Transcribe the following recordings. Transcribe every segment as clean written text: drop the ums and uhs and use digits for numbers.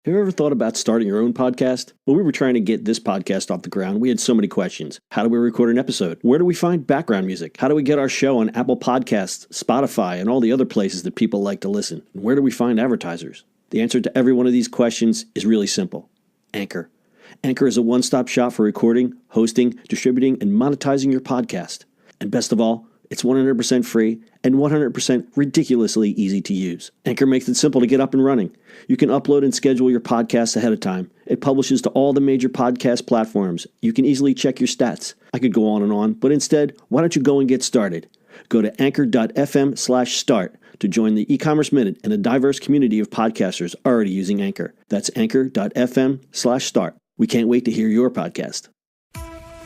Have you ever thought about starting your own podcast? When we were trying to get this podcast off the ground, we had so many questions. How do we record an episode? Where do we find background music? How do we get our show on Apple Podcasts, Spotify, and all the other places that people like to listen? And where do we find advertisers? The answer to every one of these questions is really simple. Anchor. Anchor is a one-stop shop for recording, hosting, distributing, and monetizing your podcast. And best of all, it's 100% free and 100% ridiculously easy to use. Anchor makes it simple to get up and running. You can upload and schedule your podcasts ahead of time. It publishes to all the major podcast platforms. You can easily check your stats. I could go on, but instead, why don't you go and get started? Go to anchor.fm/start to join the e-commerce minute and a diverse community of podcasters already using Anchor. That's anchor.fm/start. We can't wait to hear your podcast.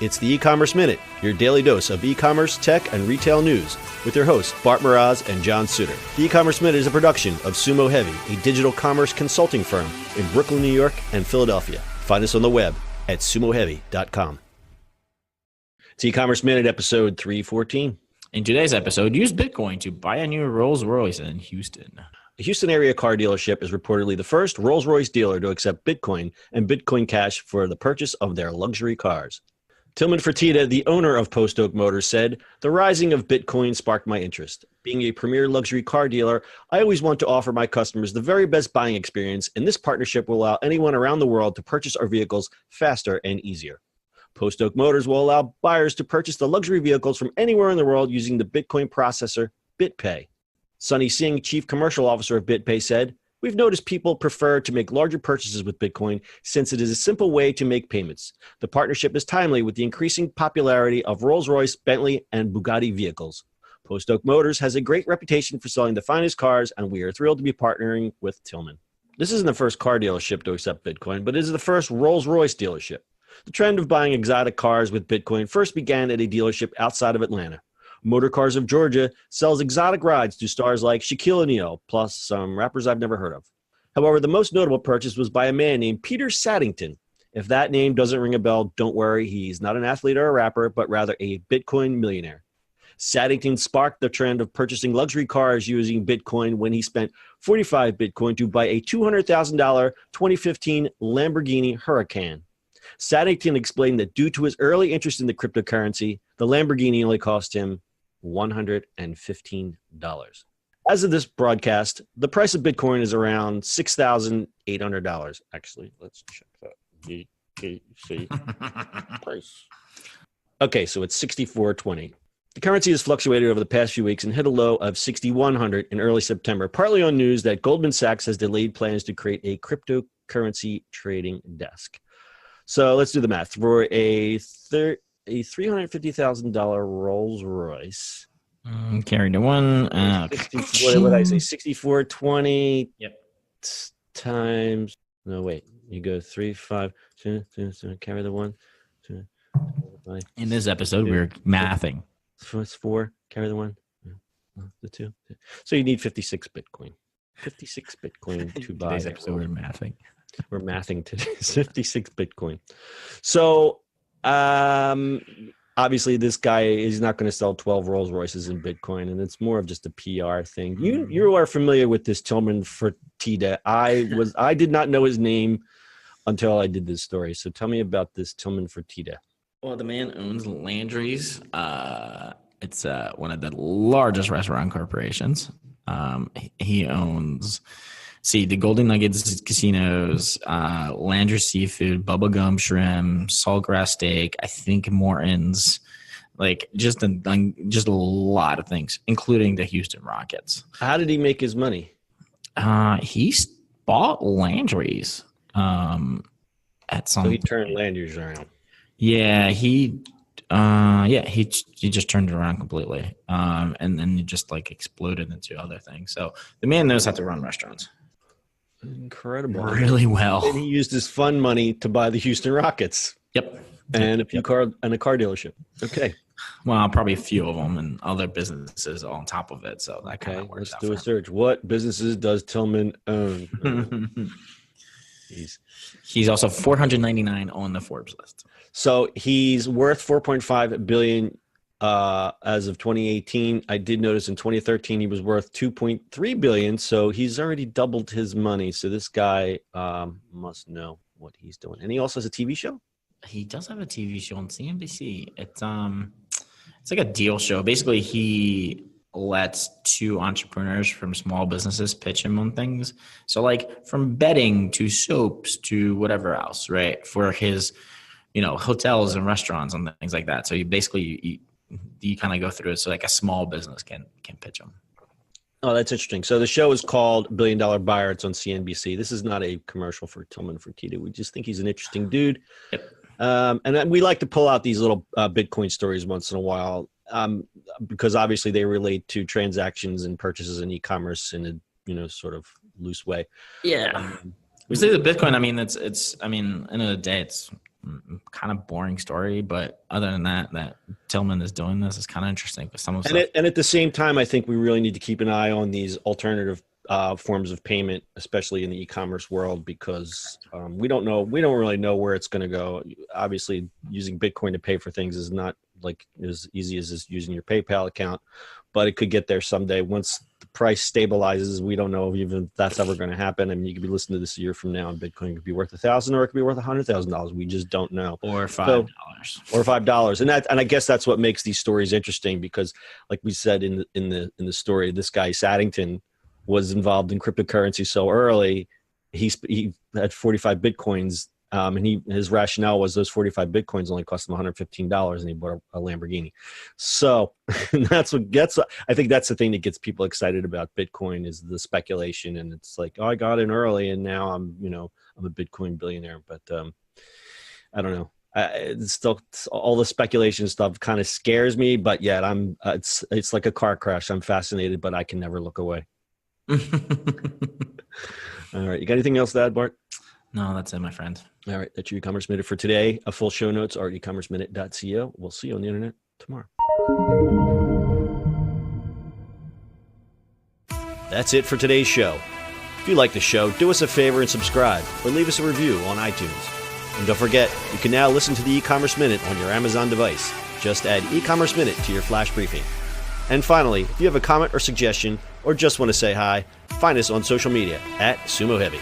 It's the E-commerce Minute, your daily dose of e-commerce, tech, and retail news with your hosts, Bart Mraz and John Suter. The E-commerce Minute is a production of Sumo Heavy, a digital commerce consulting firm in Brooklyn, New York, and Philadelphia. Find us on the web at sumoheavy.com. It's E-commerce Minute, episode 314. In today's episode, use Bitcoin to buy a new Rolls-Royce in Houston. A Houston area car dealership is reportedly the first Rolls-Royce dealer to accept Bitcoin and Bitcoin Cash for the purchase of their luxury cars. Tillman Fertitta, the owner of Post Oak Motors, said, "The rising of Bitcoin sparked my interest. Being a premier luxury car dealer, I always want to offer my customers the very best buying experience, and this partnership will allow anyone around the world to purchase our vehicles faster and easier. Post Oak Motors will allow buyers to purchase the luxury vehicles from anywhere in the world using the Bitcoin processor BitPay." Sunny Singh, chief commercial officer of BitPay, said, "We've noticed people prefer to make larger purchases with Bitcoin since it is a simple way to make payments. The partnership is timely with the increasing popularity of Rolls-Royce, Bentley, and Bugatti vehicles. Post Oak Motors has a great reputation for selling the finest cars, and we are thrilled to be partnering with Tillman." This isn't the first car dealership to accept Bitcoin, but it is the first Rolls-Royce dealership. The trend of buying exotic cars with Bitcoin first began at a dealership outside of Atlanta. Motor Cars of Georgia sells exotic rides to stars like Shaquille O'Neal, plus some rappers I've never heard of. However, the most notable purchase was by a man named Peter Saddington. If that name doesn't ring a bell, don't worry. He's not an athlete or a rapper, but rather a Bitcoin millionaire. Saddington sparked the trend of purchasing luxury cars using Bitcoin when he spent 45 Bitcoin to buy a $200,000 2015 Lamborghini Huracan. Saddington explained that due to his early interest in the cryptocurrency, the Lamborghini only cost him $115. As of this broadcast, the price of Bitcoin is around $6,800. Actually, let's check that. BTC price. Okay, so it's $64.20. The currency has fluctuated over the past few weeks and hit a low of $6,100 in early September, partly on news that Goldman Sachs has delayed plans to create a cryptocurrency trading desk. So let's do the math. For a $350,000 Rolls-Royce. Carry the one. What did I say? 64.20. Yep. Times. No, wait. You go 3, 5. Carry the one. In this episode, we're mathing. So it's 4. Carry the one. The 2. So you need 56 Bitcoin. 56 Bitcoin to buy. Today's episode, we're mathing. We're mathing today. 56 Bitcoin. So, obviously, this guy is not going to sell 12 Rolls Royces in Bitcoin, and it's more of just a PR thing. You are familiar with this Tillman Fertitta. I did not know his name until I did this story. So tell me about this Tillman Fertitta. Well, the man owns Landry's. It's one of the largest restaurant corporations. He owns, the Golden Nuggets casinos, Landry's Seafood, Bubblegum Shrimp, Saltgrass Steak, I think Morton's, like just a lot of things, including the Houston Rockets. How did he make his money? He bought Landry's at some So he turned Landry's around. Yeah, he just turned it around completely. And then it just like exploded into other things. So the man knows how to run restaurants. Incredible. Really well. And he used his fund money to buy the Houston Rockets. Yep. And a car dealership. Okay. Well, probably a few of them and other businesses on top of it. So that kind of works let's out. do a search. What businesses does Tillman own? He's also 499 on the Forbes list. So he's worth $4.5 billion as of 2018. I did notice in 2013 he was worth 2.3 billion, so he's already doubled his money. So this guy must know what he's doing. And he also has a TV show. He does have a TV show on CNBC. It's like a deal show. Basically, he lets two entrepreneurs from small businesses pitch him on things. So like from bedding to soaps to whatever else, right? For his, hotels and restaurants and things like that. So you basically you kind of go through it. So like a small business can pitch him. Oh, that's interesting. So the show is called $1 Billion Buyer. It's on CNBC. This is not a commercial for Tillman Fertitta. We just think he's an interesting dude. Yep. And then we like to pull out these little Bitcoin stories once in a while because obviously they relate to transactions and purchases in e-commerce in a sort of loose way. Yeah. We say the Bitcoin. I mean, it's. I mean, end of the day, it's kind of boring story. But other than that Tillman is doing this is kind of interesting. Because some of and at the same time, I think we really need to keep an eye on these alternative forms of payment, especially in the e-commerce world, because we don't really know where it's going to go. Obviously, using Bitcoin to pay for things is not like as easy as just using your PayPal account, but it could get there someday. Once the price stabilizes, we don't know even if that's ever going to happen. I mean, you could be listening to this a year from now, and Bitcoin could be worth $1,000 or it could be worth $100,000. We just don't know. Or $5. Or $5. And I guess that's what makes these stories interesting, because like we said in the story, this guy Saddington was involved in cryptocurrency so early. He had 45 Bitcoins. And his rationale was those 45 Bitcoins only cost him $115 and he bought a Lamborghini. So that's what gets, I think that's the thing that gets people excited about Bitcoin is the speculation. And it's like, oh, I got in early and now I'm a Bitcoin billionaire, but I don't know. It's still all the speculation stuff kind of scares me, but yet it's like a car crash. I'm fascinated, but I can never look away. All right. You got anything else to add, Bart? No, that's it, my friend. All right. That's your e-commerce minute for today. A full show notes are at ecommerceminute.co. We'll see you on the internet tomorrow. That's it for today's show. If you like the show, do us a favor and subscribe or leave us a review on iTunes. And don't forget, you can now listen to the e-commerce minute on your Amazon device. Just add e-commerce minute to your flash briefing. And finally, if you have a comment or suggestion or just want to say hi, find us on social media at Sumo Heavy.